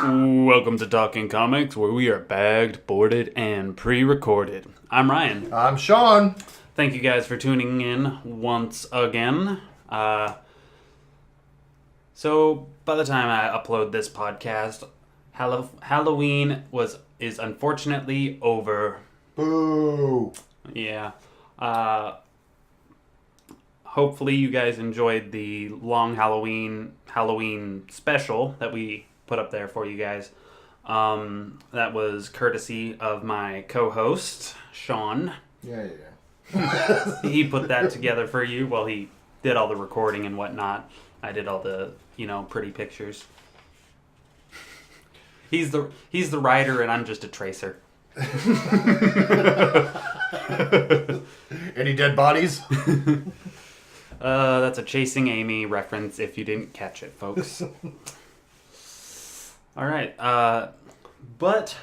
Welcome to Talking Comics, where we are bagged, boarded, and pre-recorded. I'm Ryan. I'm Sean. Thank you guys for tuning in once again. So by the time I upload this podcast, Halloween is unfortunately over. Boo. Yeah. Hopefully you guys enjoyed the long Halloween special that we put up there for you guys. That was courtesy of my co-host, Sean. Yeah. He put that together for you. Well, he did all the recording and whatnot. I did all the, pretty pictures. He's the writer and I'm just a tracer. Any dead bodies? That's a Chasing Amy reference if you didn't catch it, folks. All right. But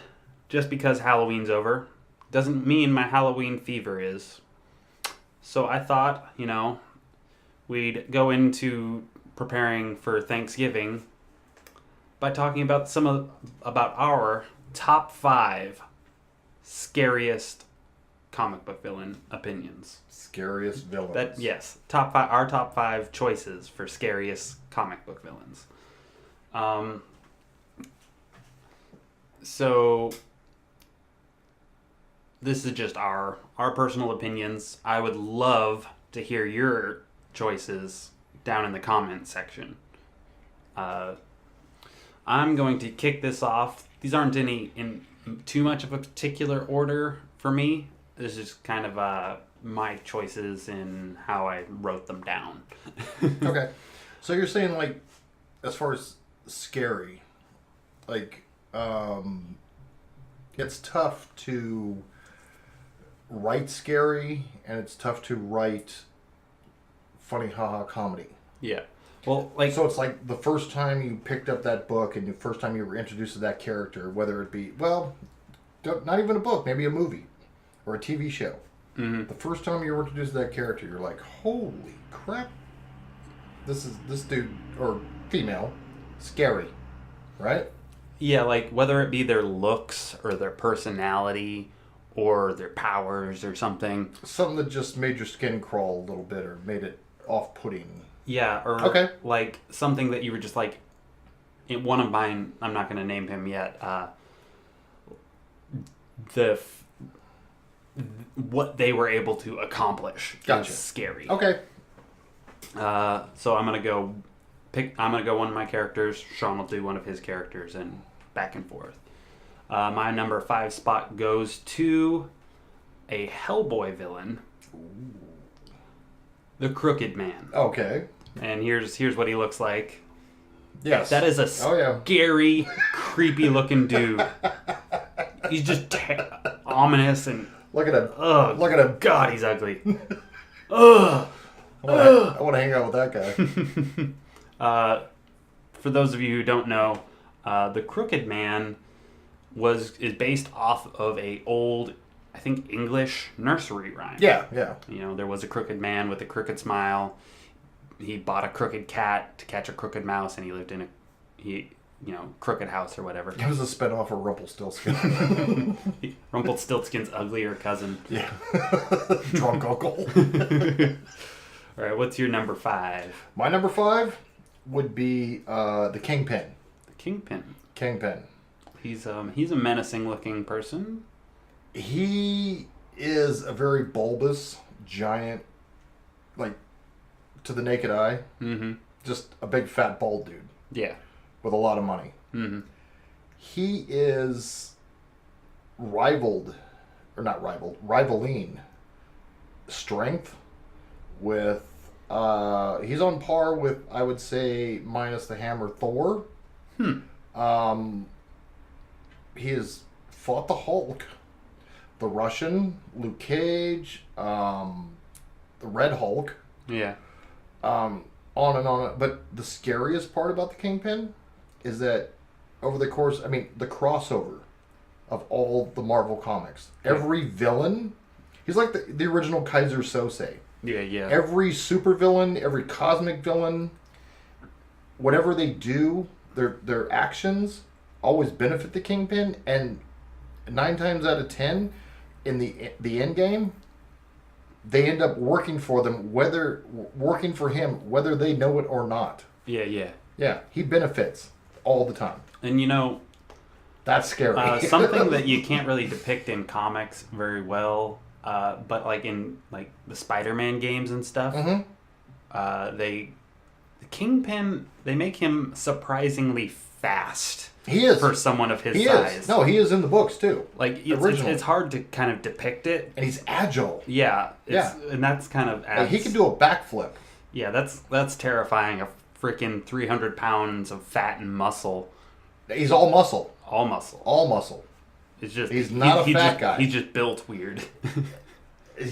just because Halloween's over doesn't mean my Halloween fever is. So I thought, we'd go into preparing for Thanksgiving by talking about about our top 5 scariest comic book villain opinions. Scariest villains. Yes, our top 5 choices for scariest comic book villains. So this is just our personal opinions. I would love to hear your choices down in the comments section. I'm going to kick this off. These aren't any in too much of a particular order for me. This is kind of my choices and how I wrote them down. Okay. So you're saying, as far as scary, it's tough to write scary and it's tough to write funny haha comedy. Yeah. Well, so it's like the first time you picked up that book and the first time you were introduced to that character, whether it be, not even a book, maybe a movie or a TV show. Mm-hmm. The first time you were introduced to that character, you're like, holy crap, this dude, or female, scary, right? Yeah, whether it be their looks or their personality or their powers or something. Something that just made your skin crawl a little bit or made it off-putting. Yeah, or okay. Something that you were just one of mine, I'm not going to name him yet, what they were able to accomplish Gotcha. is scary. Okay. So I'm going to go one of my characters, Sean will do one of his characters, and back and forth. My number 5 spot goes to a Hellboy villain. Ooh. The Crooked Man. Okay. And here's what he looks like. Yes. That is a scary, creepy looking dude. He's just ominous and... Look at him. Ugh. Look at him. God, he's ugly. Ugh. I want to hang out with that guy. For those of you who don't know, the Crooked Man is based off of a old, I think, English nursery rhyme. Yeah. There was a crooked man with a crooked smile. He bought a crooked cat to catch a crooked mouse, and he lived in a crooked house or whatever. It was a spinoff of Rumpelstiltskin. Rumpelstiltskin's uglier cousin. Yeah. Drunk uncle. All right, what's your number 5? My number 5 would be the Kingpin. The Kingpin. Kingpin. He's a menacing looking person. He is a very bulbous, giant, to the naked eye, just a big fat bald dude. Yeah. With a lot of money. Mm-hmm. He is rivaling strength with, he's on par with, I would say, minus the hammer, Thor. He has fought the Hulk, the Russian, Luke Cage, the Red Hulk. Yeah. On and on. But the scariest part about the Kingpin is that over the course, the crossover of all the Marvel comics, every villain, he's like the original Kaiser Sose. Yeah. Every supervillain, every cosmic villain, whatever they do, their actions always benefit the Kingpin, and 9 times out of 10, in the end game, they end up working for them, working for him, whether they know it or not. Yeah, yeah. Yeah, he benefits all the time. And That's scary. something that you can't really depict in comics very well, but like in like the Spider-Man games and stuff, the Kingpin, they make him surprisingly fast. He is for someone of his he size. Is. No, he is in the books too. Like it's hard to kind of depict it, and he's agile. Yeah, and that's kind of like he can do a backflip. Yeah, that's terrifying. A freaking 300 pounds of fat and muscle. He's all muscle. All muscle. All muscle. It's just he's not a fat guy. He's just built weird.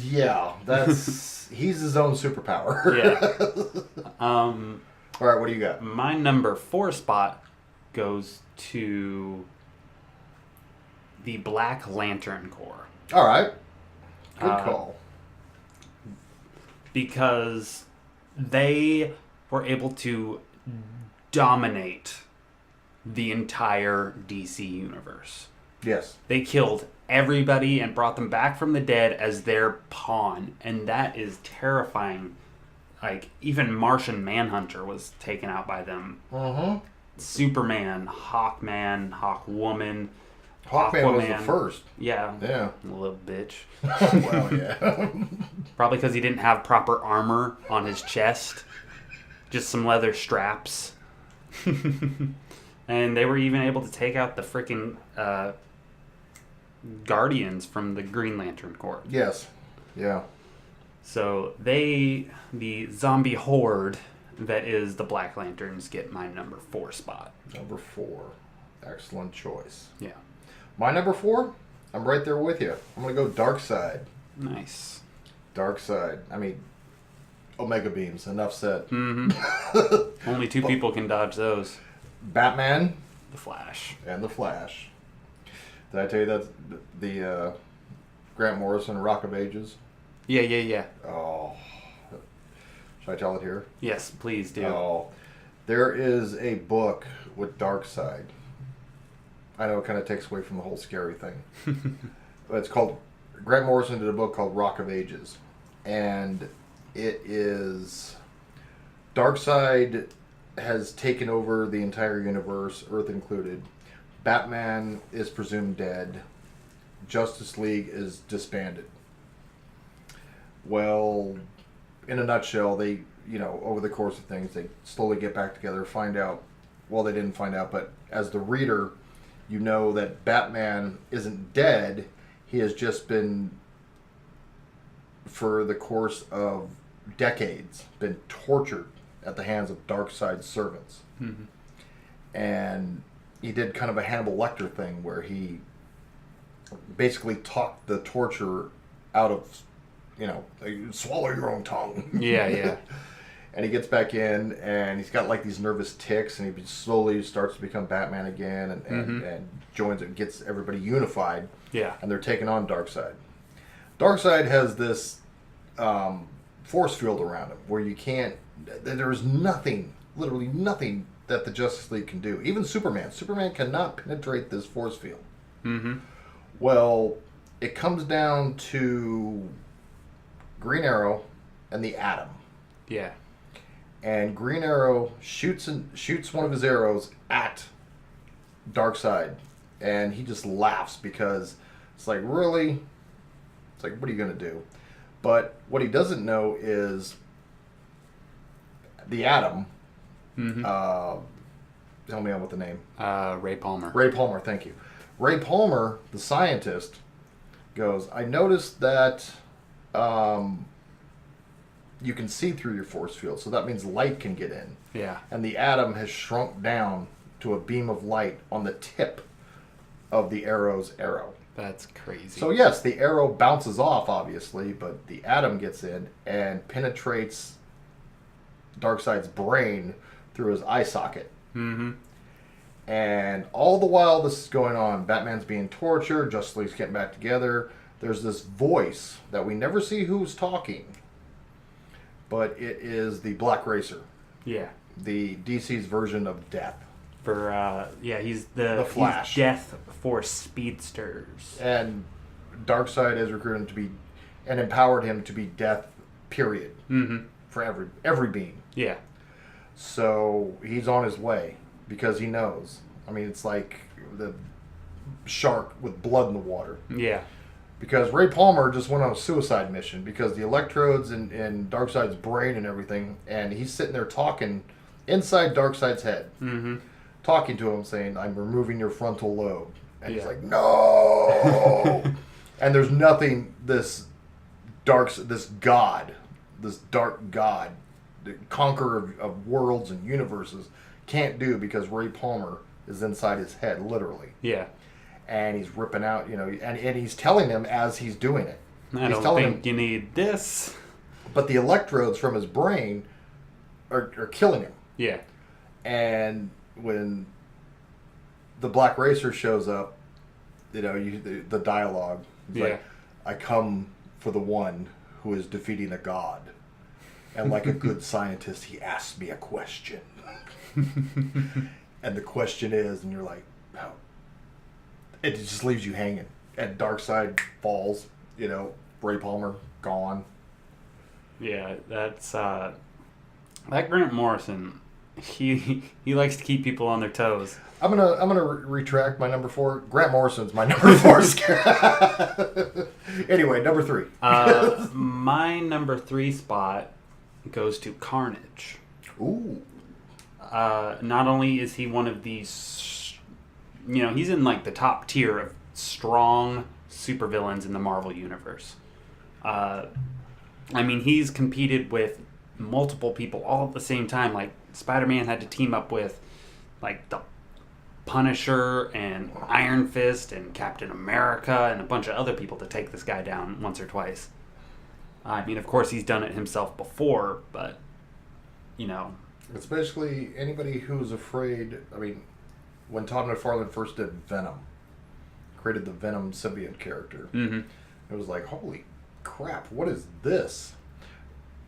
Yeah, that's he's his own superpower. Yeah. All right, what do you got? My number 4 spot goes to the Black Lantern Corps. All right. Good call. Because they were able to dominate the entire DC universe. Yes. They killed everybody and brought them back from the dead as their pawn, and that is terrifying. Like, even Martian Manhunter was taken out by them. Superman, Hawkman, Hawkwoman. Hawkman was the first. Yeah. Yeah. Little bitch. Well, yeah. Probably because he didn't have proper armor on his chest. Just some leather straps. And they were even able to take out the freaking Guardians from the Green Lantern Corps. Yes. Yeah. So the zombie horde that is the Black Lanterns, get my number 4 spot. Number 4. Excellent choice. Yeah. My number 4, I'm right there with you. I'm going to go Darkseid. Nice. Darkseid. I mean, Omega Beams. Enough said. Only 2 people can dodge those. Batman. The Flash. And the Flash. Did I tell you that's the Grant Morrison Rock of Ages? Yeah. Oh. Should I tell it here? Yes, please do. Oh. There is a book with Darkseid. I know it kind of takes away from the whole scary thing. But it's called... Grant Morrison did a book called Rock of Ages. And it is... Darkseid has taken over the entire universe, Earth included. Batman is presumed dead. Justice League is disbanded. Well, in a nutshell, they, over the course of things, they slowly get back together, find out... Well, they didn't find out, but as the reader... You know that Batman isn't dead. He has just been, for the course of decades, been tortured at the hands of Darkseid's servants. And he did kind of a Hannibal Lecter thing where he basically talked the torture out of, swallow your own tongue. Yeah. And he gets back in, and he's got like these nervous tics, and he slowly starts to become Batman again, and joins and gets everybody unified. Yeah. And they're taking on Darkseid. Darkseid has this force field around him where you can't. There's nothing, literally nothing, that the Justice League can do. Even Superman. Superman cannot penetrate this force field. Well, it comes down to Green Arrow and the Atom. Yeah. And Green Arrow shoots one of his arrows at Darkseid, and he just laughs because it's like, really? It's like, what are you going to do? But what he doesn't know is the Atom. Help me out with the name. Ray Palmer. Ray Palmer, thank you. Ray Palmer, the scientist, goes, I noticed that you can see through your force field, so that means light can get in. Yeah. And the Atom has shrunk down to a beam of light on the tip of the arrow's arrow. That's crazy. So yes, the arrow bounces off, obviously, but the Atom gets in and penetrates Darkseid's brain through his eye socket. And all the while this is going on, Batman's being tortured, Justice League's getting back together. There's this voice that we never see who's talking, but it is the Black Racer. Yeah. The DC's version of Death. for he's The Flash. He's death for speedsters. And Darkseid has recruited him to be, and empowered him to be death, period. Mm-hmm. For every being. Yeah. So he's on his way because he knows. I mean, it's like the shark with blood in the water. Yeah. Because Ray Palmer just went on a suicide mission because the electrodes in Darkseid's brain and everything, and he's sitting there talking inside Darkseid's head, talking to him, saying, "I'm removing your frontal lobe," and he's like, "No!" And there's nothing this dark god, the conqueror of worlds and universes, can't do because Ray Palmer is inside his head, literally. Yeah. And he's ripping out, and he's telling him as he's doing it. I don't think you need this. But the electrodes from his brain are killing him. Yeah. And when the Black Racer shows up, the dialogue. It's like, I come for the one who is defeating a god. And like a good scientist, he asks me a question. And the question is, and you're like, oh. It just leaves you hanging. And Darkseid falls, Ray Palmer gone. Yeah, that's that Grant Morrison. He likes to keep people on their toes. I'm gonna retract my number 4. Grant Morrison's my number 4. Anyway, number 3. My number 3 spot goes to Carnage. Ooh. Not only is he one of these, he's in like the top tier of strong supervillains in the Marvel universe. He's competed with multiple people all at the same time. Like Spider-Man had to team up with like the Punisher and Iron Fist and Captain America and a bunch of other people to take this guy down once or twice. Of course he's done it himself before, but It's basically anybody who's afraid. When Todd McFarlane first did Venom, created the Venom symbiote character, it was like, holy crap, what is this?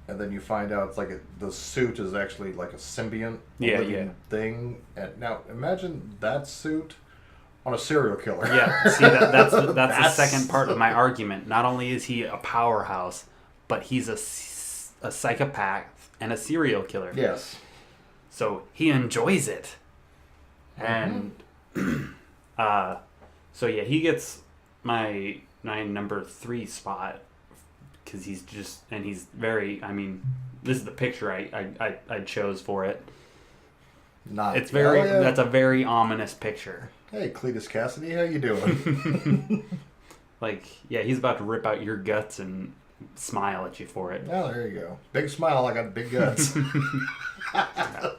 And then you find out it's like the suit is actually like a symbiont thing. And now imagine that suit on a serial killer. Yeah, see that's the second part of my argument. Not only is he a powerhouse, but he's a psychopath and a serial killer. Yes. So he enjoys it. And he gets my number 3 spot because he's very, this is the picture I chose for it. That's a very ominous picture. Hey, Cletus Cassidy, how you doing? He's about to rip out your guts and smile at you for it. Oh, there you go. Big smile, I got big guts.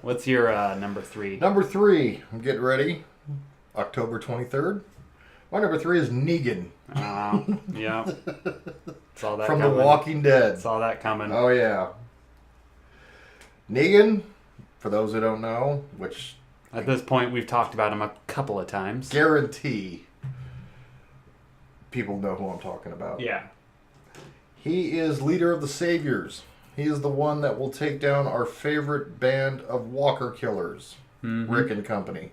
What's your number 3? Number 3, I'm getting ready. October 23rd. My number 3 is Negan. Yeah. Saw that From coming. The Walking Dead. Saw that coming. Oh, yeah. Negan, for those who don't know, which... At this point, we've talked about him a couple of times. Guarantee people know who I'm talking about. Yeah. He is leader of the Saviors. He is the one that will take down our favorite band of walker killers, Rick and Company.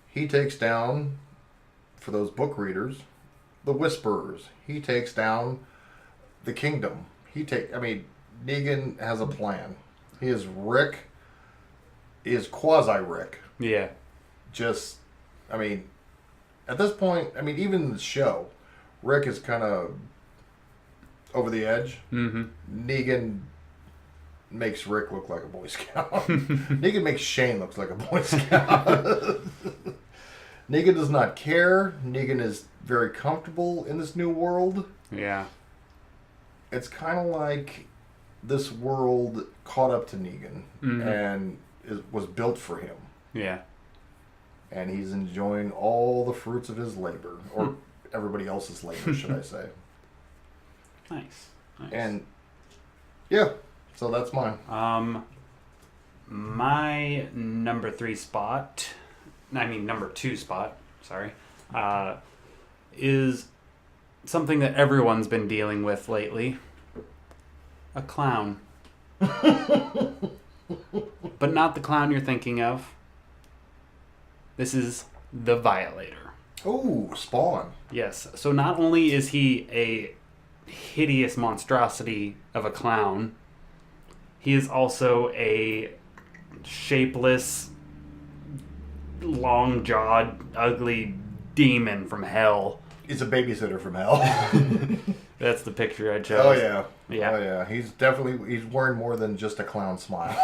He takes down, for those book readers, the Whisperers. He takes down the Kingdom. Negan has a plan. He is Rick. He is quasi-Rick. Yeah. At this point, even in the show, Rick is kind of over the edge. Negan makes Rick look like a Boy Scout. Negan makes Shane look like a Boy Scout. Negan does not care. Negan is very comfortable in this new world. Yeah. It's kind of like this world caught up to Negan and was built for him. Yeah. And he's enjoying all the fruits of his labor, or everybody else's labor, should I say. Nice. And yeah, so that's mine. My number 2 spot, sorry, is something that everyone's been dealing with lately. A clown. But not the clown you're thinking of. This is the Violator. Oh, Spawn. Yes. So not only is he a hideous monstrosity of a clown, he is also a shapeless, long-jawed, ugly demon from hell. He's a babysitter from hell. That's the picture I chose. Oh yeah. Yeah. Oh yeah. He's wearing more than just a clown smile.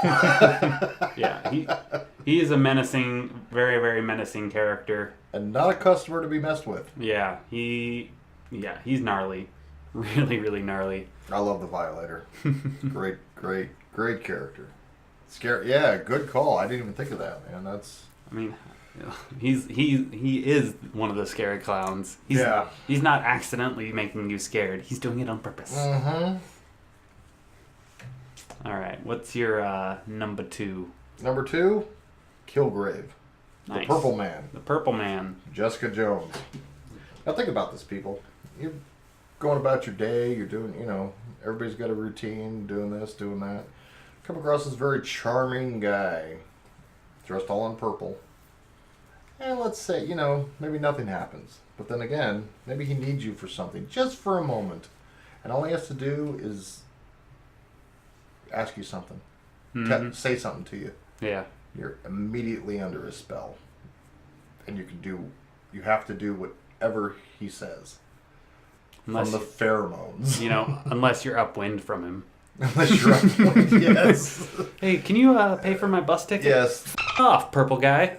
Yeah. He is a menacing, very, very menacing character. And not a customer to be messed with. Yeah. He's gnarly. Really, really gnarly. I love the Violator. Great character. Scary. Yeah, good call. I didn't even think of that, man. That's. I mean, he is one of the scary clowns. Yeah. He's not accidentally making you scared. He's doing it on purpose. Mm-hmm. All right. What's your number 2? Number 2, Kilgrave. Nice. The Purple Man. The Purple Man. Jessica Jones. Now think about this, people. You're going about your day. You're doing, everybody's got a routine, doing this, doing that. Come across this very charming guy, dressed all in purple. And let's say, maybe nothing happens. But then again, maybe he needs you for something, just for a moment. And all he has to do is ask you something. Mm-hmm. Say something to you. Yeah. You're immediately under his spell. And you have to do whatever he says. Unless from the pheromones. Unless you're upwind from him. Unless you're upwind, yes. Hey, can you pay for my bus ticket? Yes. F off, purple guy.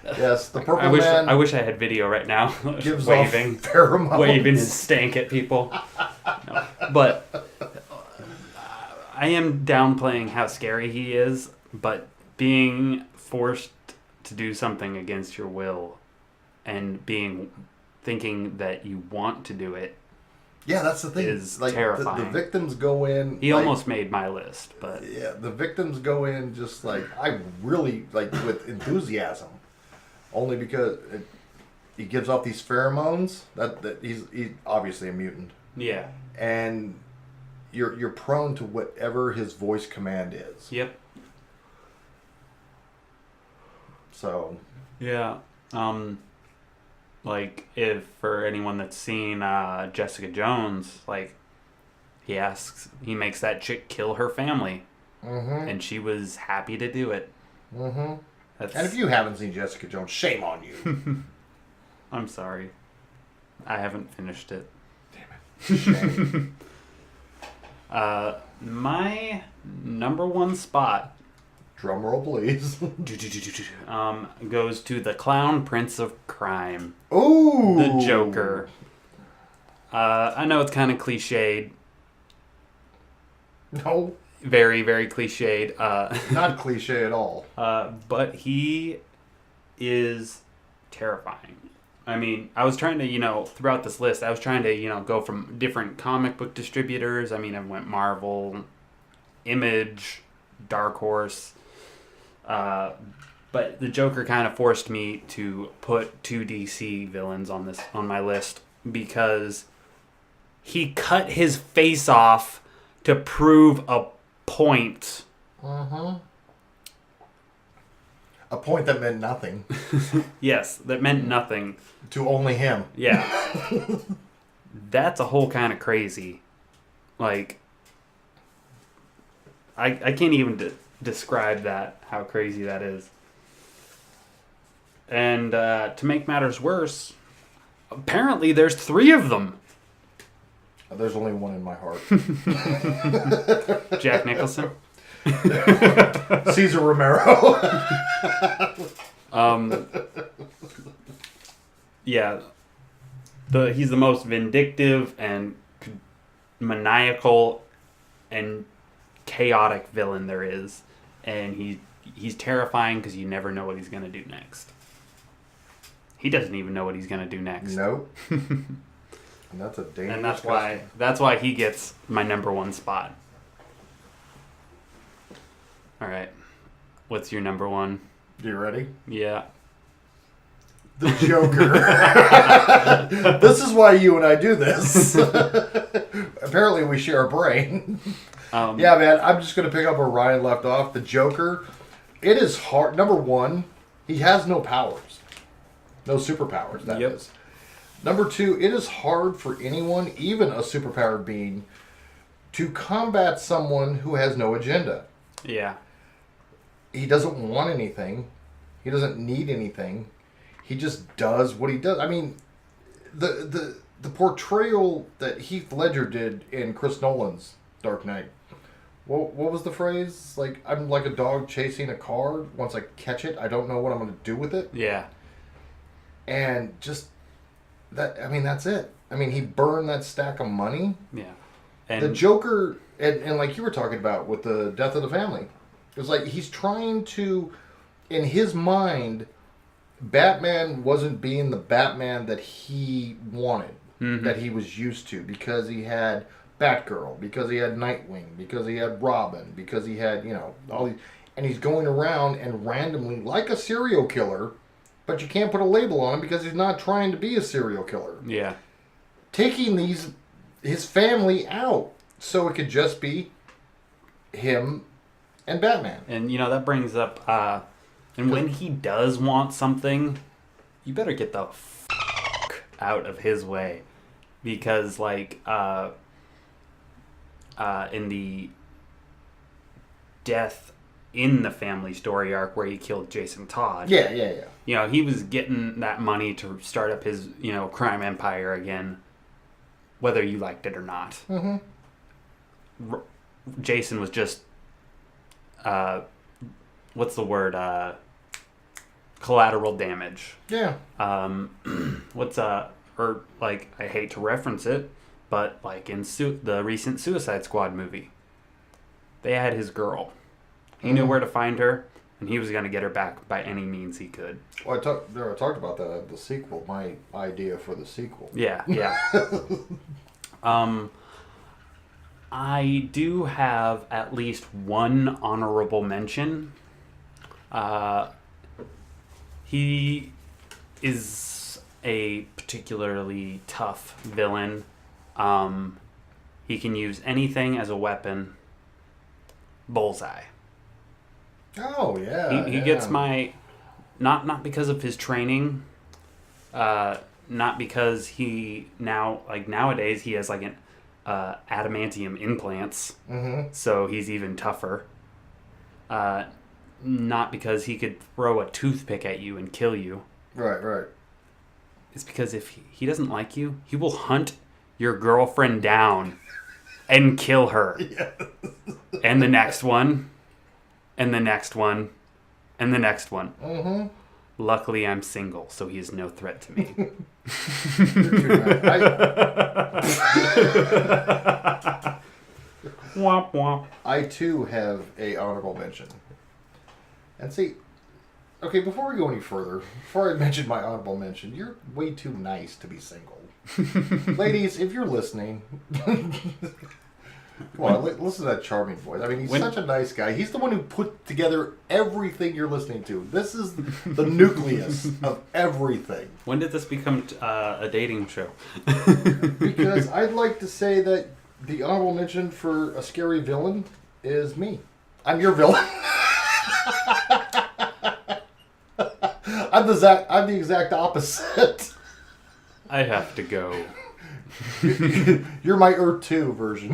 Yes, the Purple Man. I wish I had video right now. Gives waving, off pheromones. waving his stank at people. No. But I am downplaying how scary he is. But being forced to do something against your will, and thinking that you want to do it. Yeah, that's the thing. Is terrifying. The victims go in. He almost made my list, but yeah, the victims go in just I really with enthusiasm, only because he gives off these pheromones that he's obviously a mutant. Yeah, and you're prone to whatever his voice command is. Yep. So. Yeah. If for anyone that's seen Jessica Jones, he makes that chick kill her family, and she was happy to do it. Mm-hmm. And if you haven't seen Jessica Jones, shame on you. I'm sorry, I haven't finished it. Damn it! Shame. My number 1 spot. Drum roll, please. Goes to the Clown Prince of Crime. Ooh! The Joker. I know it's kind of cliched. No. Very, very cliched. Not cliche at all. But he is terrifying. I mean, I was trying to, throughout this list, I was trying to, go from different comic book distributors. I mean, I went Marvel, Image, Dark Horse. But the Joker kind of forced me to put 2 DC villains on my list because he cut his face off to prove a point. Mm-hmm. A point that meant nothing. Yes, that meant nothing. To only him. Yeah. That's a whole kind of crazy. I can't even describe that, how crazy that is. And to make matters worse, apparently there's 3 of them. There's only one in my heart. Jack Nicholson. Cesar Romero. Yeah. He's the most vindictive and maniacal and chaotic villain there is, and he's terrifying because you never know what he's gonna do next. He doesn't even know what he's gonna do next. Nope. And that's a dangerous. And that's why he gets my number 1 spot. All right, what's your number 1? You ready? Yeah. The Joker. This is why you and I do this. Apparently we share a brain. Yeah, man, I'm just going to pick up where Ryan left off. The Joker it is hard. Number one, he has no powers. No superpowers, that is. Number two, it is hard for anyone, even a superpowered being, to combat someone who has no agenda. Yeah. He doesn't want anything. He doesn't need anything. He just does what he does. I mean, the portrayal that Heath Ledger did in Chris Nolan's Dark Knight. What was the phrase? Like, I'm like a dog chasing a car. Once I catch it, I don't know what I'm going to do with it. Yeah. And just that. I mean, that's it. I mean, he burned that stack of money. Yeah. And the Joker, and like you were talking about with the death of the family, it was like he's trying to, in his mind, Batman wasn't being the Batman that he wanted, that he was used to, because he had Batgirl, because he had Nightwing, because he had Robin, because he had, all these, and he's going around and randomly, like a serial killer, but you can't put a label on him because he's not trying to be a serial killer. Yeah. Taking his family out so it could just be him and Batman. And, that brings up, and when he does want something, you better get the out of his way. Because, like, in the death in the family story arc where he killed Jason Todd. Yeah. He was getting that money to start up his, crime empire again, whether you liked it or not. Mm-hmm. Jason was just, what's the word? Collateral damage. Yeah. Or like, I hate to reference it, but like in the recent Suicide Squad movie, they had his girl. He knew where to find her, and he was going to get her back by any means he could. Well, I talked about the sequel, my idea for the sequel. Yeah. I do have at least one honorable mention. He is a particularly tough villain. He can use anything as a weapon. Bullseye. Oh, yeah. He gets my... Not because of his training. Not because he nowadays he has like an adamantium implants. Mm-hmm. So he's even tougher. Not because he could throw a toothpick at you and kill you. Right. It's because if he doesn't like you, he will hunt your girlfriend down and kill her. Yes. And the next one. And the next one. And the next one. Mm-hmm. Luckily, I'm single, so he is no threat to me. Womp womp. I too have a honorable mention. And see, okay, before we go any further, before I mention my honorable mention, you're way too nice to be single. Ladies, if you're listening, come on, listen to that charming voice. I mean, he's such a nice guy. He's the one who put together everything you're listening to. This is the nucleus of everything. When did this become a dating show? Because I'd like to say that the honorable mention for a scary villain is me. I'm your villain. I'm the exact opposite. I have to go. You're my Earth 2 version.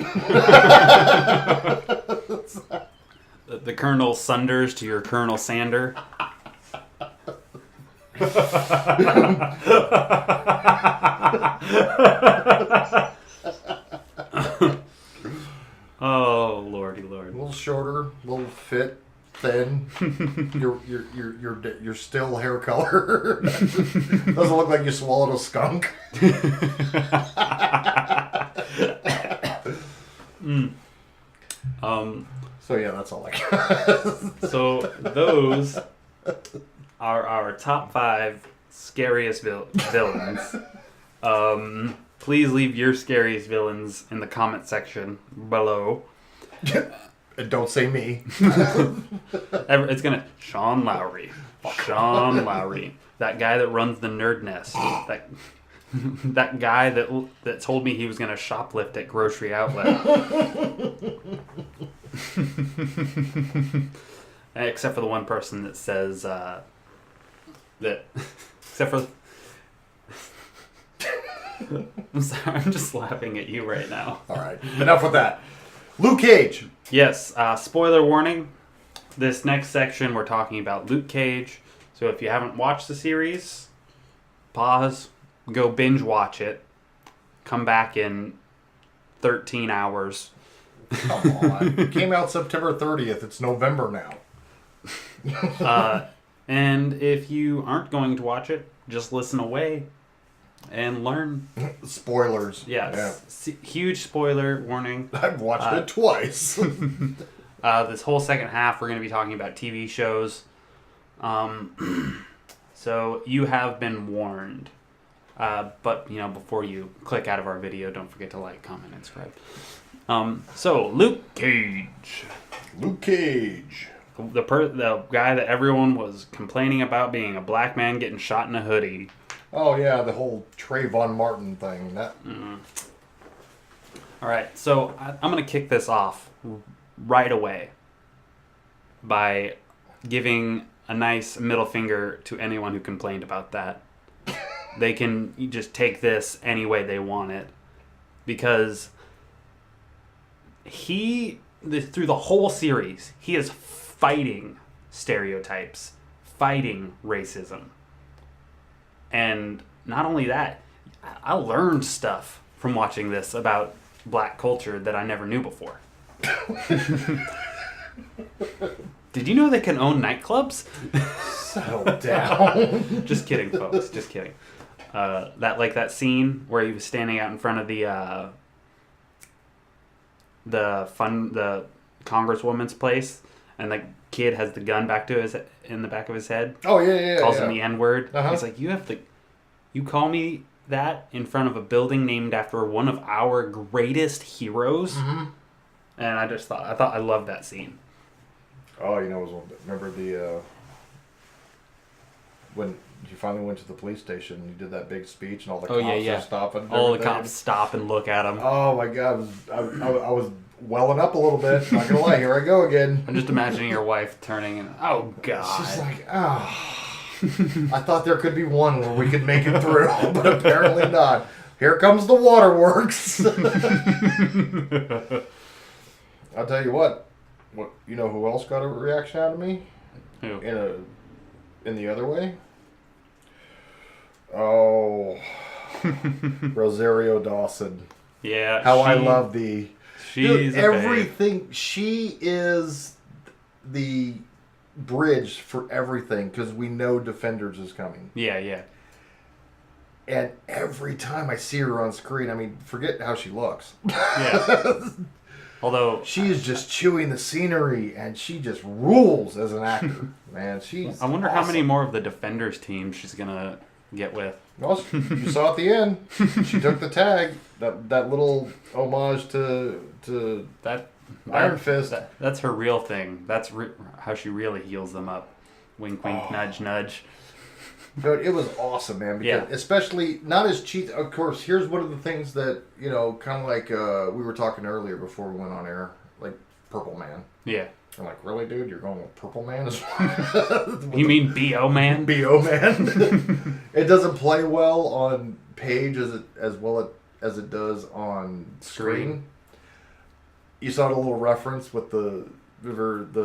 The Colonel Sunders to your Colonel Sander. Oh, lordy lord. A little shorter, a little fit, thin. Your still hair color doesn't look like you swallowed a skunk. So yeah, that's all I got. So those are our top 5 scariest villains. Please leave your scariest villains in the comment section below. And don't say me. It's gonna Sean Lowry. Sean Lowry. That guy that runs the Nerd Nest. That guy that told me he was gonna shoplift at Grocery Outlet. except for the one person that says that. Except for. I'm sorry, I'm just laughing at you right now. All right, enough with that. Luke Cage. Yes, spoiler warning. This next section we're talking about Luke Cage. So if you haven't watched the series, pause, go binge watch it, come back in 13 hours. Come on. It came out September 30th. It's November now. And if you aren't going to watch it, just listen away and learn. Spoilers. Yes. Yeah. Huge spoiler warning. I've watched it twice. This whole second half, we're going to be talking about TV shows. So you have been warned. But, before you click out of our video, don't forget to like, comment, and subscribe. So, Luke Cage. Luke Cage. The guy that everyone was complaining about being a black man getting shot in a hoodie. Oh, yeah, the whole Trayvon Martin thing. All right, so I'm going to kick this off right away by giving a nice middle finger to anyone who complained about that. They can just take this any way they want it. Because through the whole series, he is fighting stereotypes, fighting racism. And not only that, I learned stuff from watching this about black culture that I never knew before. Did you know they can own nightclubs? Settle down. Just kidding, folks. Just kidding. That scene where he was standing out in front of the congresswoman's place, and the kid has the gun in the back of his head. Oh yeah. Calls him the N-word. Uh-huh. He's like, you call me that in front of a building named after one of our greatest heroes. Mm-hmm. And I loved that scene. Oh, remember when you finally went to the police station, you did that big speech, and all the cops are stopping. All the cops stop and look at him. Oh my God, I was welling up a little bit. Not gonna lie, here I go again. I'm just imagining your wife turning and, oh God. She's like, oh. I thought there could be one where we could make it through, but apparently not. Here comes the waterworks. I'll tell you what. You know who else got a reaction out of me? Who? In the other way? Oh, Rosario Dawson. Yeah. I love thee. She's everything. She is the bridge for everything because we know Defenders is coming. Yeah. And every time I see her on screen, forget how she looks. Yeah. Although she is just chewing the scenery, and she just rules as an actor. Man, I wonder how many more of the Defenders team she's gonna get with. Well, you saw at the end, she took the tag. That little homage to Iron Fist. That's her real thing. That's how she really heals them up. Wink, wink, nudge, nudge. Dude, it was awesome, man. Because especially not as cheap. Of course, here's one of the things that kind of like we were talking earlier before we went on air, like Purple Man. Yeah. I'm like, really, dude? You're going with Purple Man? You mean B.O. Man? B.O. Man. It doesn't play well on page as well as it does on screen. You saw the little reference with the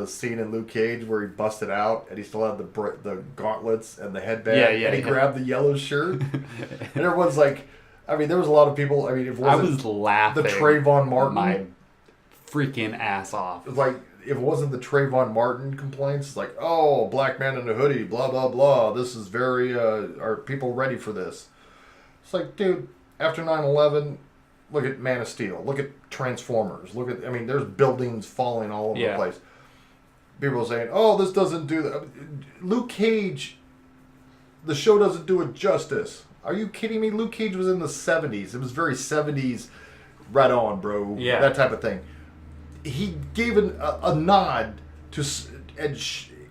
scene in Luke Cage where he busted out and he still had the gauntlets and the headband. Yeah. And he grabbed the yellow shirt. And everyone's like, there was a lot of people. I was laughing. The Trayvon Martin. My freaking ass off. It's like, if it wasn't the Trayvon Martin complaints, it's like, oh, black man in a hoodie, blah, blah, blah. This is very, are people ready for this? It's like, dude, after 9/11, look at Man of Steel. Look at Transformers. There's buildings falling all over the place. People are saying, oh, this doesn't do that. Luke Cage, the show doesn't do it justice. Are you kidding me? Luke Cage was in the 70s. It was very 70s, right on, bro. Yeah. That type of thing. He gave a nod to...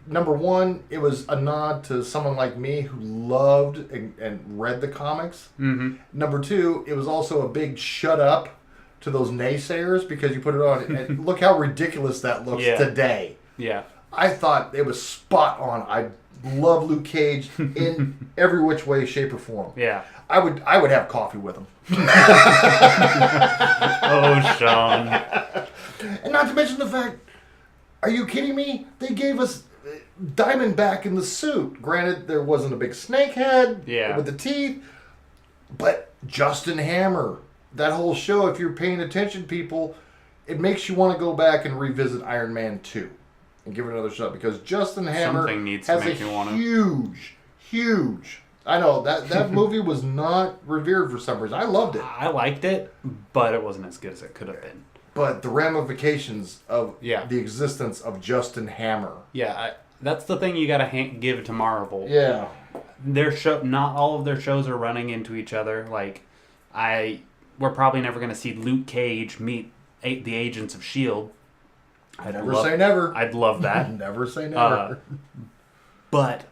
number one, it was a nod to someone like me who loved and read the comics. Mm-hmm. Number two, it was also a big shut up to those naysayers because you put it on. And look how ridiculous that looks today. Yeah. I thought it was spot on. I love Luke Cage in every which way, shape, or form. Yeah. I would have coffee with him. Oh, Sean. And not to mention the fact, are you kidding me? They gave us Diamondback in the suit. Granted, there wasn't a big snake head with the teeth, but Justin Hammer, that whole show, if you're paying attention, people, it makes you want to go back and revisit Iron Man 2 and give it another shot, because Justin Hammer has huge. I know that movie was not revered for some reason. I loved it. I liked it, but it wasn't as good as it could have been. But the ramifications of the existence of Justin Hammer. Yeah, that's the thing you got to give to Marvel. Yeah. Not all of their shows are running into each other. Like, we're probably never going to see Luke Cage meet the agents of S.H.I.E.L.D. Never say never. I'd love that. Never say never. But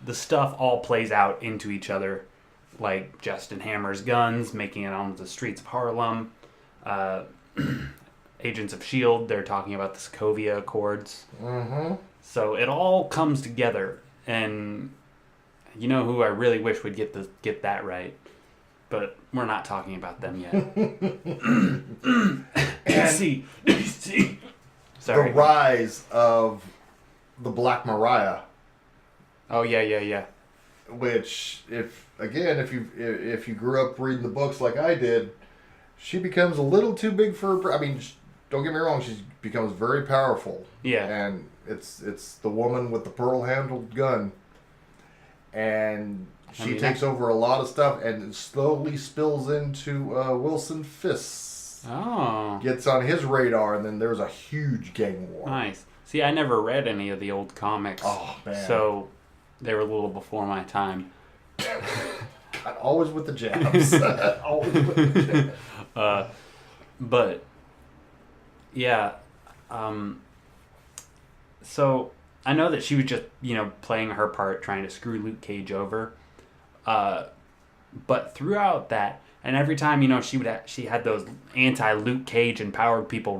the stuff all plays out into each other. Like Justin Hammer's guns making it onto the streets of Harlem. Agents of S.H.I.E.L.D., they're talking about the Sokovia Accords. Mm-hmm. So it all comes together. And you know who I really wish would get that right. But we're not talking about them yet. DC. Sorry. The rise of the Black Mariah. Oh yeah. Which, if you grew up reading the books like I did, she becomes a little too big for her. I mean, don't get me wrong, she becomes very powerful. Yeah. And it's the woman with the pearl-handled gun. And she takes over a lot of stuff, and it slowly spills into Wilson Fisk. Oh. Gets on his radar, and then there's a huge gang war. Nice. See, I never read any of the old comics. Oh, man. So they were a little before my time. God, always with the jabs. Always with the jabs. But, yeah. So I know that she was just, playing her part, trying to screw Luke Cage over. But throughout that, and every time, she had those anti-Luke Cage empowered people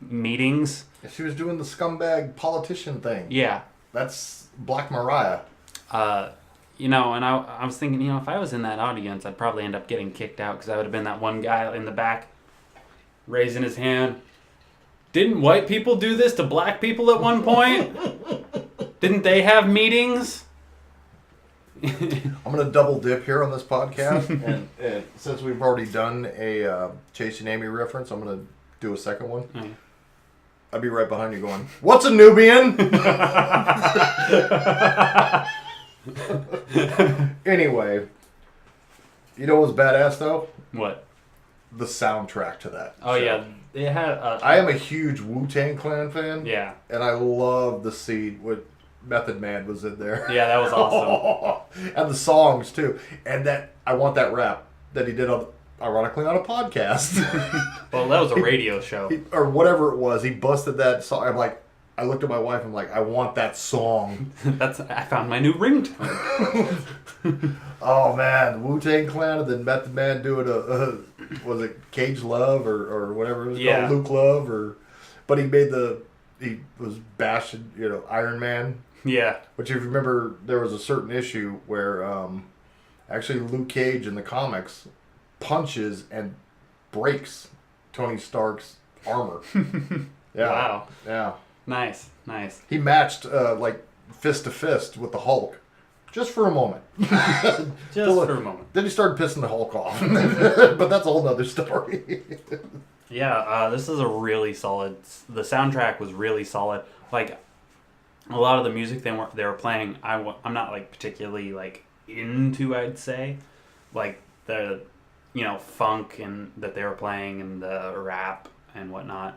meetings. She was doing the scumbag politician thing. Yeah. That's Black Mariah. And I was thinking, if I was in that audience, I'd probably end up getting kicked out, because I would have been that one guy in the back raising his hand. Didn't white people do this to black people at one point? Didn't they have meetings? I'm going to double dip here on this podcast, and since we've already done a Chasing Amy reference, I'm going to do a second one. Oh, yeah. I'll be right behind you going, "What's a Nubian?" Anyway, you know what was badass though? What? The soundtrack to that. Oh, show. yeah. It had. I am a huge Wu-Tang Clan fan. Yeah. And I love the scene with Method Man was in there. Yeah, that was awesome. And the songs too. And I want that rap that he did ironically on a podcast. Well, that was a radio show. Or whatever it was. He busted that song. I looked at my wife and I'm like, I want that song. I found my new ringtone. Oh man, Wu-Tang Clan, and then Method Man doing was it Cage Love or whatever it was called, Luke Love, but he was bashing, Iron Man. Yeah. Which, if you remember, there was a certain issue where actually Luke Cage in the comics punches and breaks Tony Stark's armor. Yeah. Wow. Yeah. Nice. He matched fist to fist with the Hulk. Just for a moment. For a moment. Then he started pissing the Hulk off. But that's a whole nother story. Yeah, this is a really solid... The soundtrack was really solid. Like, a lot of the music they were playing, I'm not, particularly, into, I'd say. Like, the, funk that they were playing and the rap and whatnot.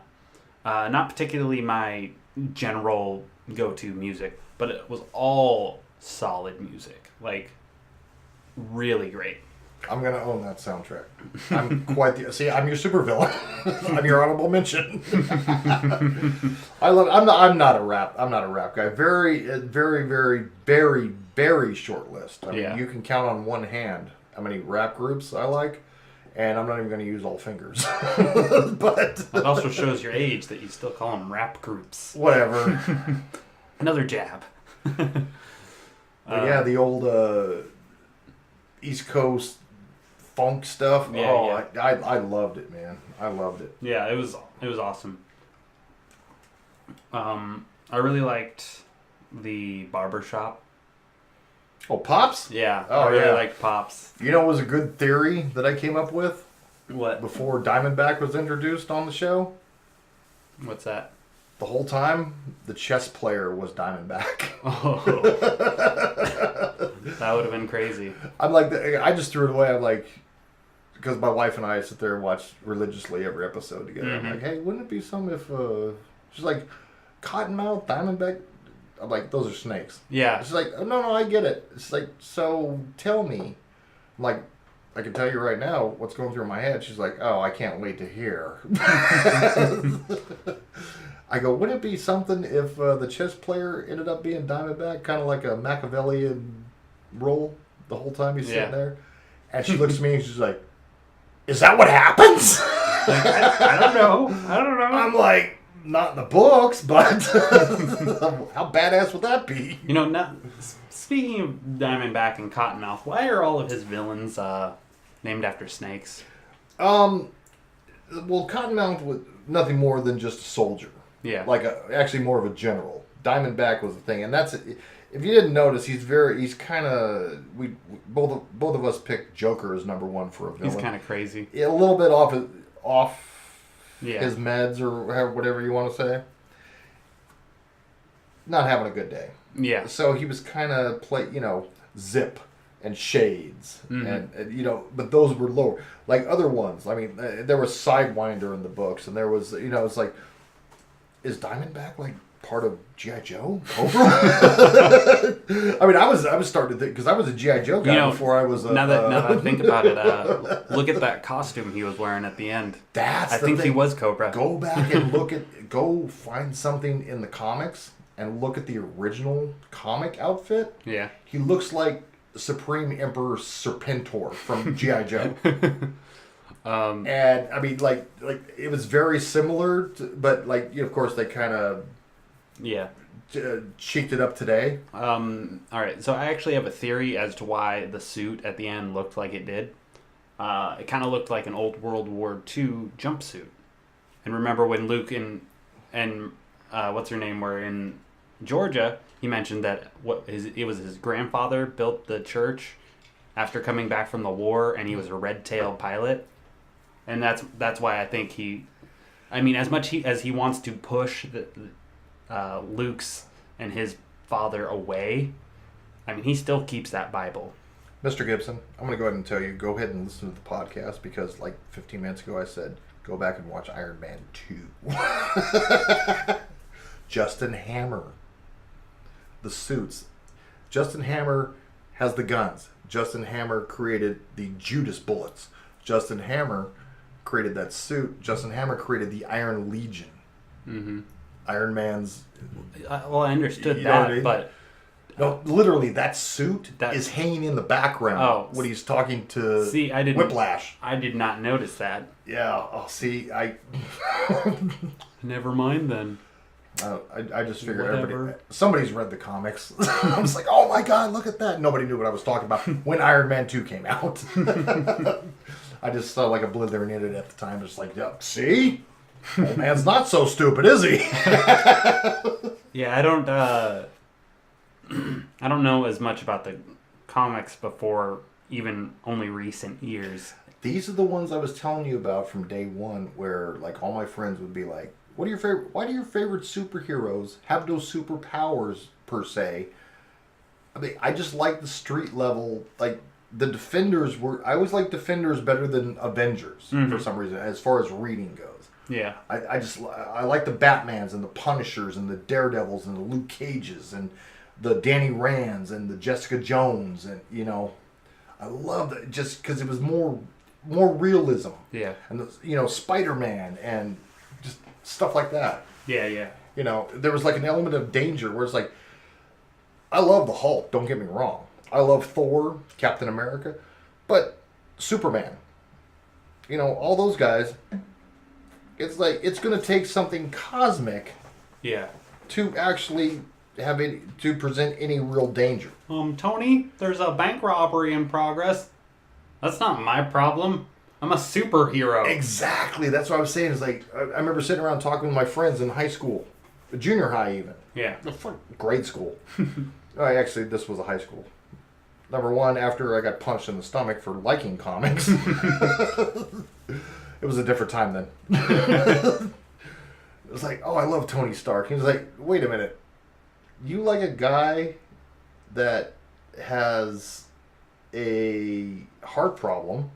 Not particularly my general go-to music, but it was all solid music. Really great. I'm gonna own that soundtrack. I'm I'm your supervillain. I'm your honorable mention. I love. I'm not a rap guy. Very, very, very, very, very short list. I mean, you can count on one hand how many rap groups I like, And I'm not even going to use all fingers. But It also shows your age that you still call them rap groups. whatever. Another jab. But yeah, the old East Coast funk stuff. Yeah, I loved it, man. I loved it. Yeah, it was awesome. I really liked the barber shop. Oh, Pops? Yeah, Oh, I really yeah. liked Pops. You know, it was a good theory that I came up with What? before Diamondback was introduced on the show. What's that? The whole time, the chess player was Diamondback. Oh, that would have been crazy. I'm like, I just threw it away. I'm like, because my wife and I sit there and watch religiously every episode together. Mm-hmm. I'm like, hey, wouldn't it be something if she's like, Cottonmouth, Diamondback? I'm like, those are snakes. Yeah. She's like, oh, no, I get it. It's like, so tell me. I'm like, I can tell you right now what's going through my head. She's like, oh, I can't wait to hear. I go, wouldn't it be something if the chess player ended up being Diamondback, kind of like a Machiavellian role the whole time he's sitting there? And she looks at me and she's like, is that what happens? Like, I don't know. I don't know. I'm like, not in the books, but how badass would that be? You know, speaking of Diamondback and Cottonmouth, why are all of his villains named after snakes? Well, Cottonmouth was nothing more than just a soldier. Yeah. Like actually more of a general. Diamondback was the thing, and that's if you didn't notice, he's kind of we both of us picked Joker as number one for a villain. He's kind of crazy. A little bit off Yeah. his meds or whatever you want to say. Not having a good day. Yeah. So he was kind of Zip and Shades, and but those were lower. Like other ones, I mean, there was Sidewinder in the books, and there was, it's like, is Diamondback like part of G.I. Joe? Cobra? I mean, I was starting to think, because I was a G.I. Joe guy before I was a... Now that I think about it, look at that costume he was wearing at the end. I think he was Cobra. Go back and go find something in the comics and look at the original comic outfit. Yeah. He looks like Supreme Emperor Serpentor from G.I. Joe. And I mean, like it was very similar, but of course they kind of cheeked it up today. All right, so I actually have a theory as to why the suit at the end looked like it did. It kind of looked like an old World War II jumpsuit. And remember when Luke and what's her name were in Georgia? He mentioned that it was his grandfather built the church after coming back from the war, and he was a red-tailed pilot. And that's why I think as much as he wants to push Luke's and his father away, I mean, he still keeps that Bible. Mr. Gibson, I'm going to go ahead and tell you, go ahead and listen to the podcast, because like 15 minutes ago I said, go back and watch Iron Man 2. Justin Hammer. The suits. Justin Hammer has the guns. Justin Hammer created the Judas bullets. Justin Hammer created that suit. Justin Hammer created the Iron Legion. Mm-hmm. Iron Man's... Well, I understood that, but... No, literally, that suit is hanging in the background when he's talking to Whiplash. I did not notice that. Yeah, I... Never mind, then. I just figured somebody's read the comics. I was like, oh my god, look at that. Nobody knew what I was talking about when Iron Man 2 came out. I just saw like a blithering in it at the time. Just like, yep, see? Old man's not so stupid, is he? Yeah, I don't know as much about the comics before even only recent years. These are the ones I was telling you about from day one, where like all my friends would be like, why do your favorite superheroes have no superpowers per se? I mean, I just like the street level, like the Defenders I always like Defenders better than Avengers for some reason, as far as reading goes. Yeah. I like the Batmans and the Punishers and the Daredevils and the Luke Cages and the Danny Rands and the Jessica Jones, and I love that just because it was more realism. Yeah. And Spider-Man and just stuff like that. Yeah. There was like an element of danger where it's like, I love the Hulk, don't get me wrong. I love Thor, Captain America, but Superman. all those guys. It's like it's going to take something cosmic Yeah. to actually have it to present any real danger. Tony, there's a bank robbery in progress. That's not my problem. I'm a superhero. Exactly. That's what I was saying. Is like I remember sitting around talking with my friends in high school, junior high even. Yeah. Grade school. Actually, this was a high school. Number one, after I got punched in the stomach for liking comics. It was a different time then. It was like, oh, I love Tony Stark. He was like, wait a minute. You like a guy that has a heart problem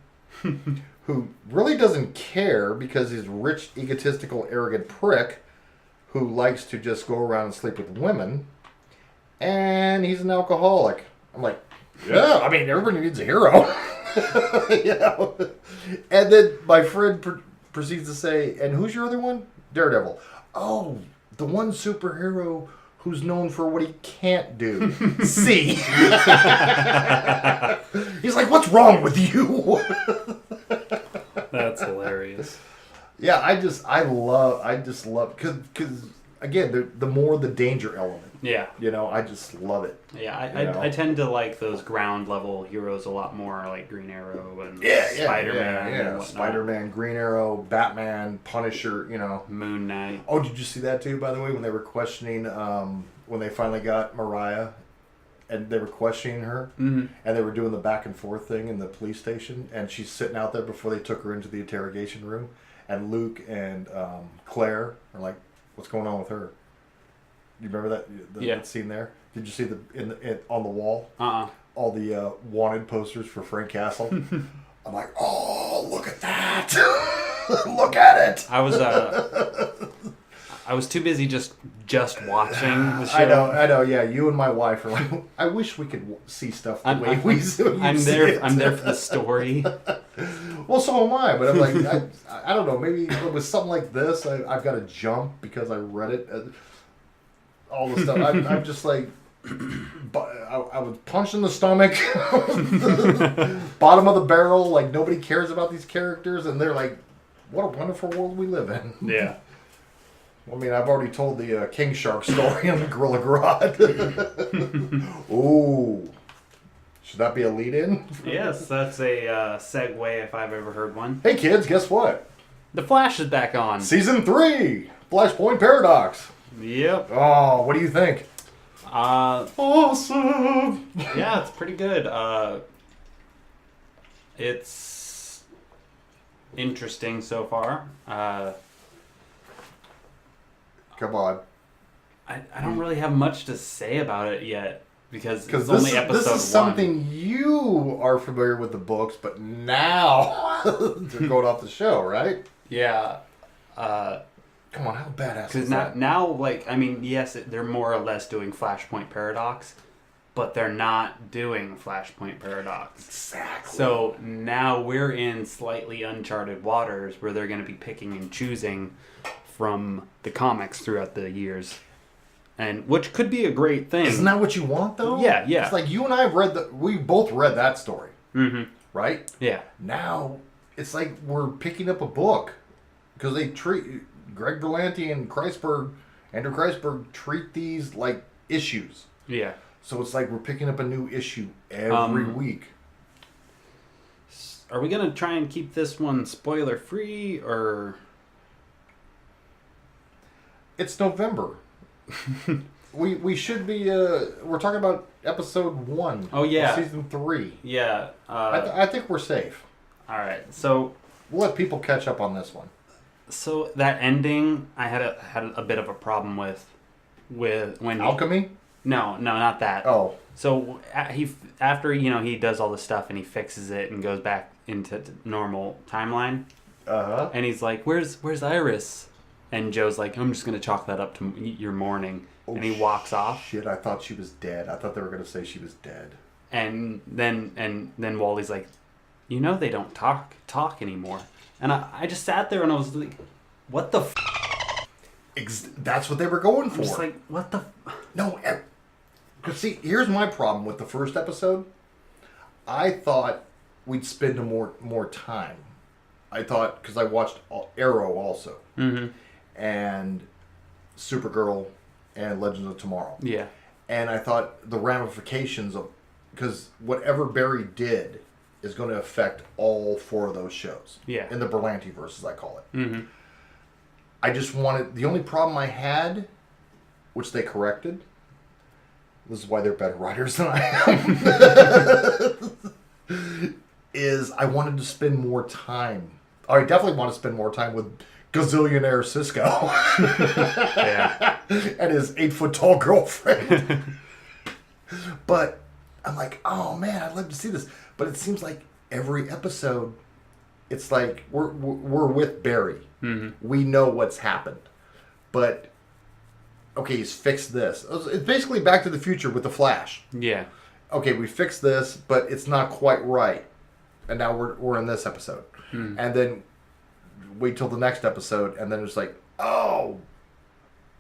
who really doesn't care because he's a rich, egotistical, arrogant prick who likes to just go around and sleep with women, and he's an alcoholic. I'm like, yeah, I mean, everybody needs a hero. And then my friend proceeds to say, and who's your other one? Daredevil. Oh, the one superhero who's known for what he can't do. See? He's like, what's wrong with you? That's hilarious. Yeah, I just love, because again, the more the danger element. Yeah. I just love it. Yeah, I tend to like those ground level heroes a lot more, like Green Arrow and Spider-Man. and whatnot. Spider-Man, Green Arrow, Batman, Punisher, Moon Knight. Oh, did you see that too, by the way, when they were questioning, when they finally got Mariah, and they were questioning her, and they were doing the back and forth thing in the police station, and she's sitting out there before they took her into the interrogation room, and Luke and Claire are like, what's going on with her? You remember that scene there? Did you see on the wall? All the wanted posters for Frank Castle. I'm like, oh, look at that! Look at it! I was too busy just watching the show. I know. Yeah, you and my wife are like, I wish we could see stuff the way we see it. I'm there for the story. Well, so am I. But I'm like, I don't know. Maybe with something like this, I've got to jump because I read it. All the stuff. I'm just like, I was punched in the stomach, bottom of the barrel. Like nobody cares about these characters, and they're like, what a wonderful world we live in. Yeah. I mean, I've already told the King Shark story on the Gorilla Grodd. Ooh. Should that be a lead-in? Yes, that's a segue if I've ever heard one. Hey, kids, guess what? The Flash is back on. Season 3! Flashpoint Paradox. Yep. Oh, what do you think? Awesome! Yeah, it's pretty good. It's interesting so far. Come on. I don't really have much to say about it yet because it's only episode 1. This is something you are familiar with the books, but now they're going off the show, right? Yeah. Come on, how badass is Because that? now, like, I mean, yes, they're more or less doing Flashpoint Paradox, but they're not doing Flashpoint Paradox. Exactly. So now we're in slightly uncharted waters where they're going to be picking and choosing from the comics throughout the years, and which could be a great thing. Isn't that what you want, though? Yeah. It's like you and I have we both read that story, right? Yeah. Now it's like we're picking up a book because they treat Greg Berlanti and Andrew Kreisberg treat these like issues. Yeah. So it's like we're picking up a new issue every week. Are we going to try and keep this one spoiler free or? It's November. we should be. We're talking about episode 1. Oh yeah. Of season 3. Yeah. I think we're safe. All right. So we'll let people catch up on this one. So that ending, I had a bit of a problem with when Alchemy. No, not that. Oh. So after he does all the stuff and he fixes it and goes back into normal timeline. And he's like, "Where's Iris?" And Joe's like, "I'm just gonna chalk that up to your mourning." Oh, and he walks off. Shit! I thought she was dead. I thought they were gonna say she was dead. And then Wally's like, they don't talk anymore. And I just sat there and I was like, what the That's what they were going for. I'm just like, what the No, because see, here's my problem with the first episode. I thought we'd spend more time I thought, because I watched Arrow also, Mm-hmm. and Supergirl, and Legends of Tomorrow. Yeah. And I thought the ramifications of, because whatever Barry did is going to affect all 4 of those shows. Yeah. In the Berlantiverse, as I call it. Mm-hmm. I just wanted, the only problem I had, which they corrected, this is why they're better writers than I am, is I wanted to spend more time. I definitely want to spend more time with gazillionaire Cisco. Yeah. And his 8-foot-tall girlfriend. But I'm like, oh man, I'd love to see this. But it seems like every episode, it's like we're with Barry. Mm-hmm. We know what's happened. But, okay, he's fixed this. It's basically Back to the Future with the Flash. Yeah. Okay, we fixed this, but it's not quite right. And now we're in this episode. Mm. And then wait till the next episode, and then it's like, oh,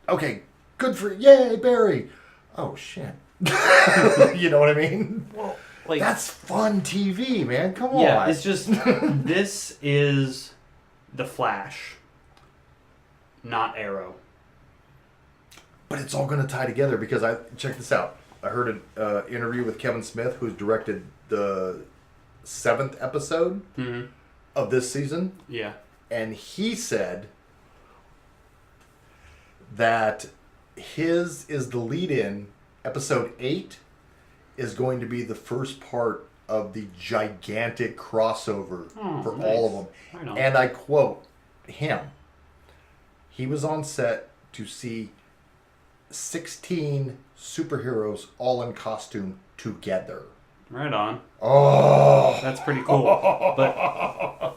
okay, good for, yay, Barry. Oh, shit. You know what I mean? Well, like, that's fun TV, man. Come on. Yeah, it's just, this is The Flash, not Arrow. But it's all going to tie together because check this out. I heard an interview with Kevin Smith, who's directed the 7th episode Mm-hmm. of this season. Yeah. And he said that his is the lead-in. Episode 8 is going to be the first part of the gigantic crossover for nice. all of them. Right on. And I quote him. He was on set to see 16 superheroes all in costume together. Right on. Oh! That's pretty cool. But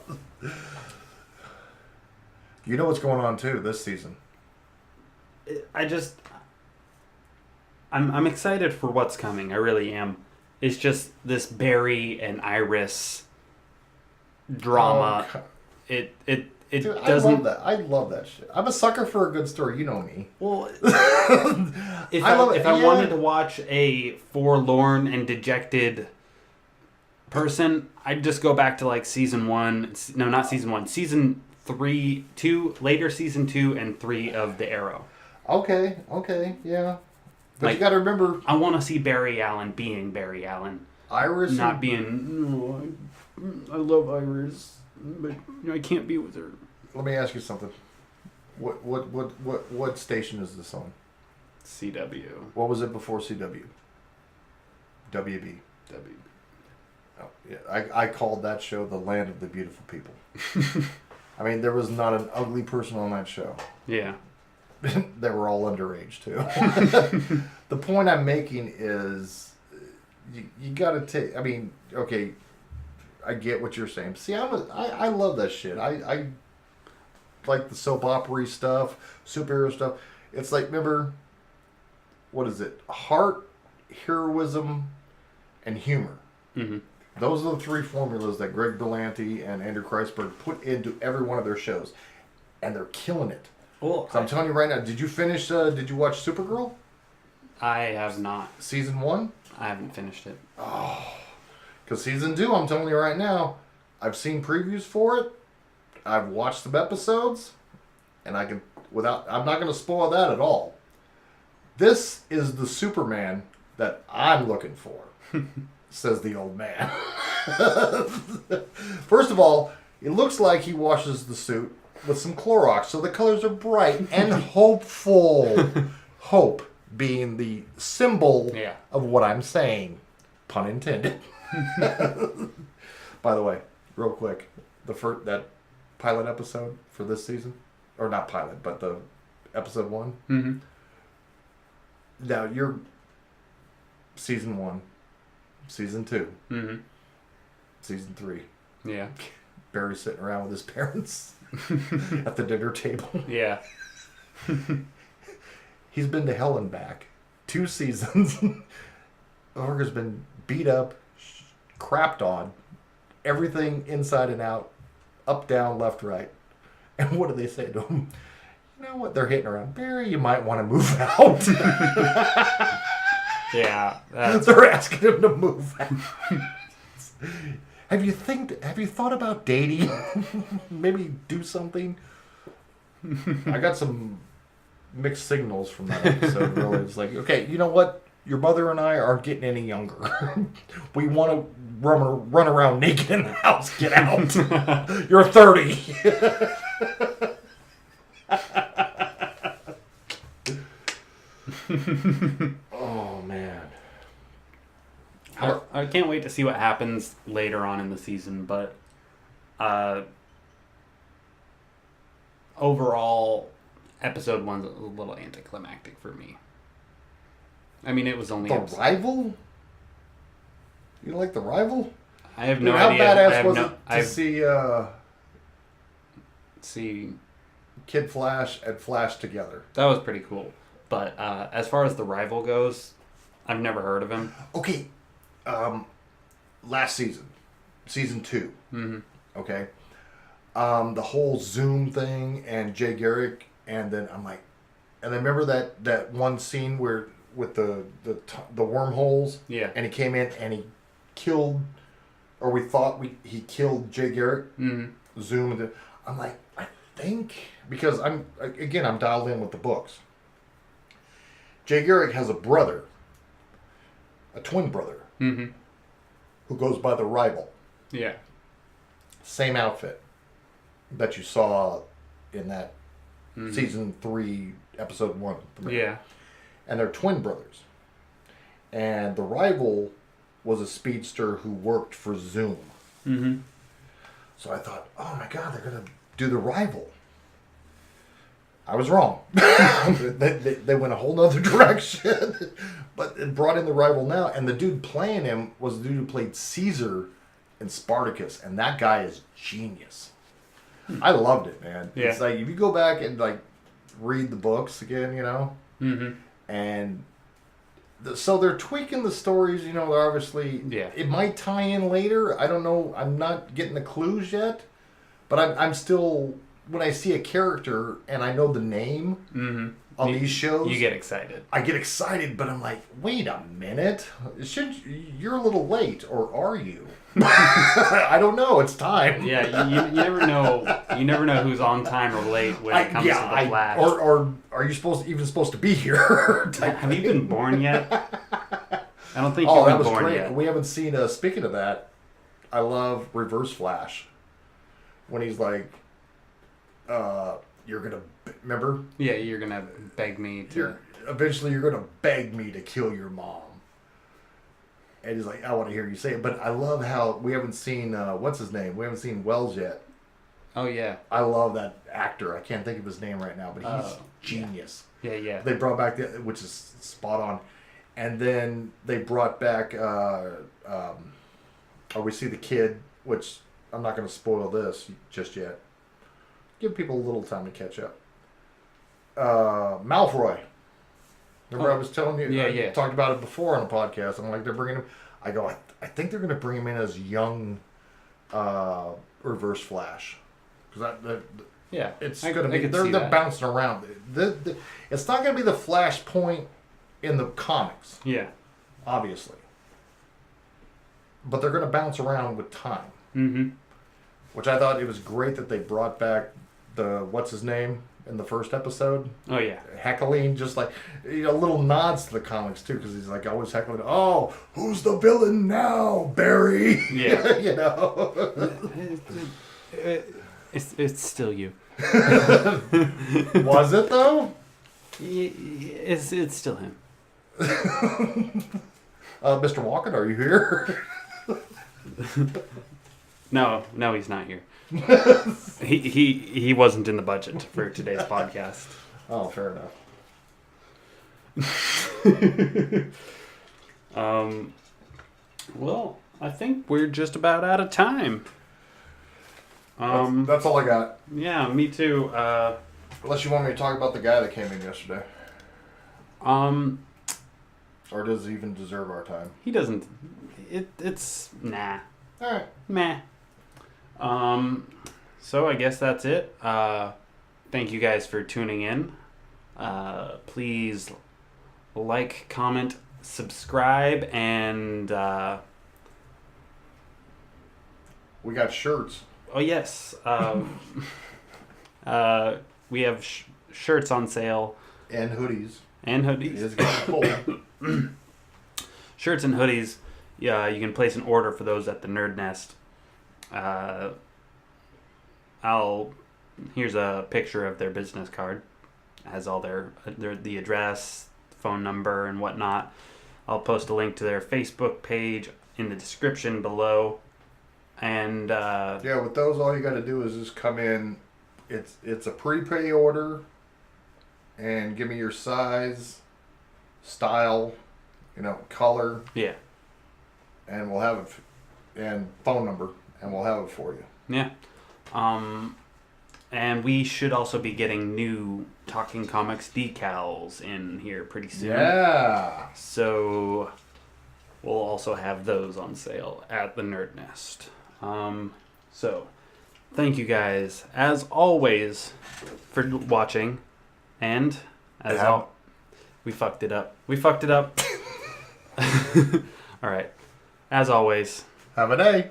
you know what's going on too this season. I'm excited for what's coming. I really am. It's just this Barry and Iris drama. Oh, It dude, doesn't. I love that shit. I'm a sucker for a good story. You know me. Well, if I love it. if I Yeah. wanted to watch a forlorn and dejected person, I'd just go back to like season 1. No, not season 1. Season 3, 2, later season 2 and 3 of The Arrow. Okay, yeah. But Like, you got to remember, I want to see Barry Allen being Barry Allen, Iris. not being. "No, I love Iris, but I can't be with her." Let me ask you something. What station is this on? CW. What was it before CW? WB. W. Oh, yeah. I called that show the Land of the Beautiful People. I mean, there was not an ugly person on that show. Yeah. They were all underage too. The point I'm making is, you got to take. I mean, okay, I get what you're saying. See, I love that shit. I like the soap opera stuff, superhero stuff. It's like, remember, what is it? Heart, heroism, and humor. Mm-hmm. Those are the 3 formulas that Greg Berlanti and Andrew Kreisberg put into every one of their shows, and they're killing it. Well, So I'm telling you right now, did you watch Supergirl? I have not. Season 1? I haven't finished it. Because season 2, I'm telling you right now, I've seen previews for it. I've watched some episodes. And I'm not going to spoil that at all. This is the Superman that I'm looking for, says the old man. First of all, it looks like he washes the suit with some Clorox, so the colors are bright and hopeful. Hope being the symbol of what I'm saying. Pun intended. By the way, real quick, that pilot episode for this season, or not pilot, but the episode 1. Mm-hmm. Now you're season 1, season 2, Mm-hmm. season 3. Yeah. Barry's sitting around with his parents at the dinner table. Yeah. He's been to hell and back 2 seasons. Orga's been beat up, crapped on, everything inside and out, up, down, left, right. And what do they say to him? You know what? They're hitting around. Barry, you might want to move out. Yeah. They're asking him to move out. Have you thought about dating? Maybe do something. I got some mixed signals from that episode. Really, it's like, okay, you know what? Your mother and I aren't getting any younger. We want to run around naked in the house. Get out. You're 30. Oh man. I can't wait to see what happens later on in the season, but overall, episode 1's a little anticlimactic for me. I mean, it was only The Rival? You like The Rival? I have no How idea. badass was it to see Kid Flash and Flash together? that was pretty cool. But as far as The Rival goes, I've never heard of him. Okay. Last season. Season 2. Mm-hmm. Okay. The whole Zoom thing and Jay Garrick, and then I'm like, and I remember that one scene where with the wormholes, Yeah. and he came in and he killed, or we thought he killed Jay Garrick. Mm-hmm. Zoom. I'm like, I think because I'm dialed in with the books. Jay Garrick has a brother, a twin brother, Mm-hmm. who goes by The Rival. Yeah. Same outfit that you saw in that Mm-hmm. season 3, episode 1. Yeah. And they're twin brothers. And The Rival was a speedster who worked for Zoom. Mm-hmm. So I thought, oh my God, they're going to do The Rival. I was wrong. they went a whole nother direction. But it brought in The Rival now. And the dude playing him was the dude who played Caesar in Spartacus. And that guy is genius. I loved it, man. Yeah. It's like, if you go back and like read the books again, you know, Mm-hmm. and so they're tweaking the stories, you know, they're obviously, Yeah. it might tie in later. I don't know. I'm not getting the clues yet, but I'm still, when I see a character and I know the name Mm-hmm. on these shows, You get excited. I get excited, but I'm like, wait a minute. You're a little late, or are you? I don't know. It's time. Yeah, you never know. You never know who's on time or late when it comes to the Flash. Or are you supposed to be here? Have you been born yet? I don't think Oh, you've that been was born great. yet. We haven't seen. Speaking of that, I love Reverse Flash when he's like, "You're gonna remember? Yeah, you're gonna beg me to. Eventually, you're gonna beg me to kill your mom." And he's like, "I want to hear you say it." But I love how we haven't seen what's his name. We haven't seen Wells yet. Oh yeah. I love that actor. I can't think of his name right now, but he's Oh, genius. Yeah. They brought back which is spot on, and then they brought back. We see the kid, which I'm not going to spoil this just yet. Give people a little time to catch up. Malfoy. Remember I was telling you? Yeah. I talked about it before on a podcast. I'm like, they're bringing him. I go, I think they're going to bring him in as young Reverse Flash. Because Yeah. it's I going to be, could they're see that. bouncing around. It's not going to be the Flashpoint in the comics, Yeah. obviously. But they're going to bounce around with time. Mm-hmm. Which I thought it was great that they brought back what's his name in the first episode? Oh yeah. Heckling, just like, little nods to the comics too, because he's like always heckling, oh, who's the villain now, Barry? Yeah. You know? It's still you. Was it though? It's still him. Mr. Walken, are you here? No, he's not here. he wasn't in the budget for today's podcast. Oh, fair enough. Well, I think we're just about out of time. That's all I got. Yeah, me too. Unless you want me to talk about the guy that came in yesterday. Or does he even deserve our time? He doesn't. It's nah. All right. Meh. So I guess that's it. Thank you guys for tuning in. Please like, comment, subscribe, and We got shirts. Oh yes, we have shirts on sale And hoodies. and It hoodies. is getting cold. Shirts and hoodies. Yeah, you can place an order for those at the Nerd Nest. Here's a picture of their business card. It has all the address, phone number, and whatnot. I'll post a link to their Facebook page in the description below. And Yeah, with those, all you got to do is just come in. It's a prepay order, and give me your size, style, color, yeah, and we'll have it, and phone number, and we'll have it for you. yeah. And we should also be getting new Talking Comics decals in here pretty soon. Yeah. So we'll also have those on sale at the Nerd Nest. So thank you guys, as always, for watching. And we fucked it up. All right. As always. Have a day.